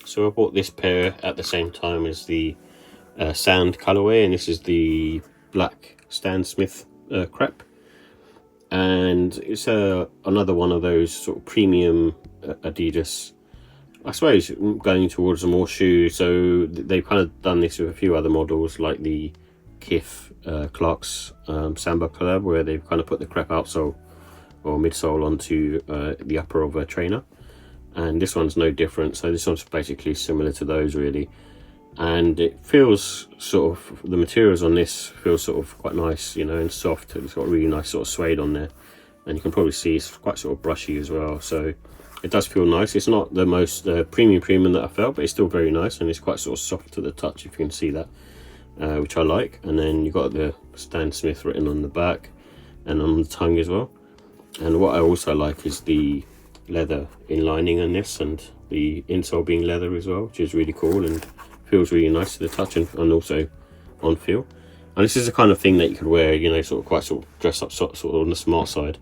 So I bought this pair at the same time as the sand colorway, and this is the black Stan Smith Crepe, and it's another one of those sort of premium Adidas, I suppose, going towards a more shoe. So they've kind of done this with a few other models like the Kith Clark's Samba collab, where they've kind of put the Crepe outsole or midsole onto the upper of a trainer, and this one's no different. So this one's basically similar to those really, and it feels sort of, the materials on this feel sort of quite nice, you know, and soft. It's got a really nice sort of suede on there, and you can probably see it's quite sort of brushy as well, so it does feel nice. It's not the most premium that I felt, but it's still very nice, and it's quite sort of soft to the touch, if you can see that, which I like. And then you've got the Stan Smith written on the back and on the tongue as well. And what I also like is the leather inlining on this, and the insole being leather as well, which is really cool and feels really nice to the touch, and also on feel. And this is the kind of thing that you could wear, you know, sort of dress up sort of on the smart side.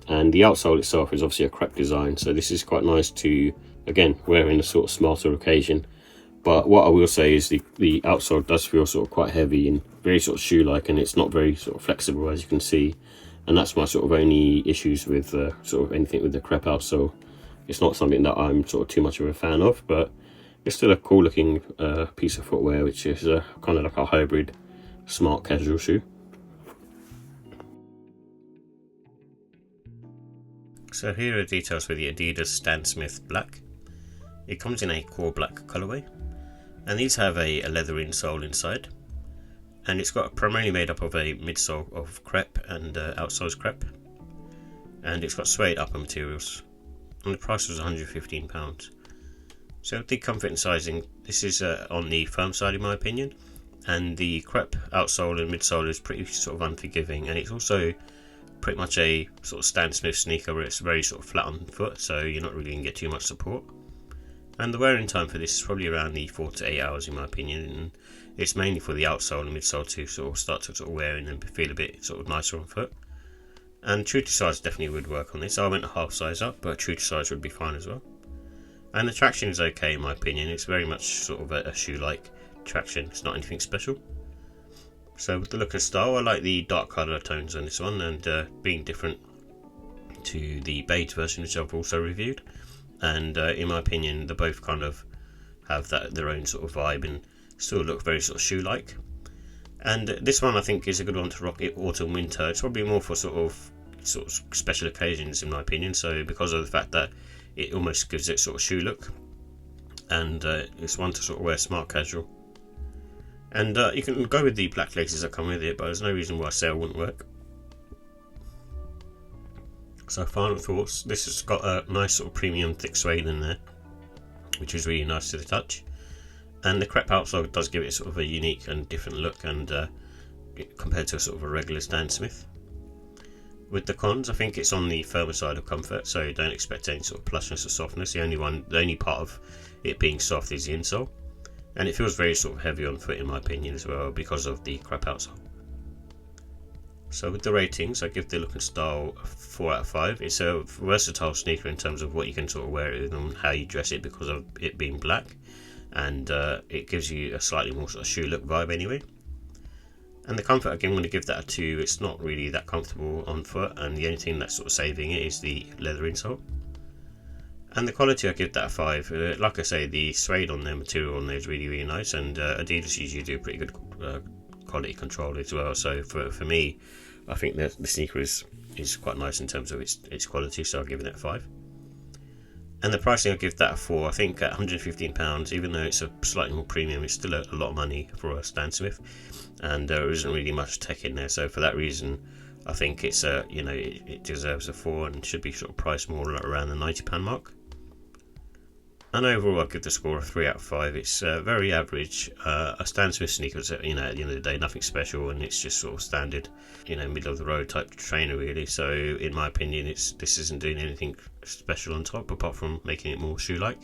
And the outsole itself is obviously a Crepe design, so this is quite nice to, again, wear in a sort of smarter occasion. But what I will say is the outsole does feel sort of quite heavy and very sort of shoe-like, and it's not very sort of flexible, as you can see. And that's my sort of only issues with sort of anything with the Crepe outsole. It's not something that I'm sort of too much of a fan of, but it's still a cool looking piece of footwear, which is kind of like a hybrid smart casual shoe. So here are details for the Adidas Stan Smith Black. It comes in a core black colourway, and these have a leather insole inside, and it's got primarily made up of a midsole of Crepe and outsole's Crepe, and it's got suede upper materials, and the price was £115. So the comfort and sizing, this is on the firm side in my opinion, and the Crepe outsole and midsole is pretty sort of unforgiving, and it's also pretty much a sort of Stan Smith sneaker where it's very sort of flat on foot, so you're not really going to get too much support. And the wearing time for this is probably around the 4 to 8 hours in my opinion, and it's mainly for the outsole and midsole to sort of start to sort of wear in and feel a bit sort of nicer on foot. And true to size definitely would work on this. I went a half size up, but true to size would be fine as well. And the traction is okay in my opinion. It's very much sort of a shoe-like traction. It's not anything special. So with the look and style, I like the dark colour tones on this one, and being different to the beige version which I've also reviewed. And in my opinion, they both kind of have their own sort of vibe and still look very sort of shoe-like. And this one I think is a good one to rock it autumn winter. It's probably more for sort of special occasions in my opinion, so because of the fact that it almost gives it sort of shoe look, and it's one to sort of wear smart casual. And you can go with the black laces that come with it, but there's no reason why sale wouldn't work. So final thoughts, this has got a nice sort of premium thick suede in there, which is really nice to the touch. And the Crepe outsole does give it sort of a unique and different look, and compared to sort of a regular Stan Smith. With the cons, I think it's on the firmer side of comfort, so don't expect any sort of plushness or softness. The only part of it being soft is the insole, and it feels very sort of heavy on foot in my opinion as well because of the Crepe outsole. So with the ratings, I give the look and style a 4 out of 5. It's a versatile sneaker in terms of what you can sort of wear it with and how you dress it because of it being black, and it gives you a slightly more sort of shoe look vibe anyway. And the comfort, again, I'm going to give that a 2. It's not really that comfortable on foot, and the only thing that's sort of saving it is the leather insole. And the quality, I give that a 5. Like I say, the suede on there, material on there is really, really nice, and Adidas usually do pretty good quality control as well. So for me, I think the sneaker is quite nice in terms of its quality, so I'll give it a 5. And the pricing, I'll give that a 4. I think at £115, even though it's a slightly more premium, it's still a lot of money for a Stan Smith, and there isn't really much tech in there. So for that reason, I think it's it deserves a 4 and should be sort of priced more around the £90 mark. And overall, I'll give the score a 3 out of 5. It's very average. A Stan Smith sneaker, at the end of the day, nothing special, and it's just sort of standard, middle of the road type trainer really. So in my opinion, this isn't doing anything special on top apart from making it more shoe-like.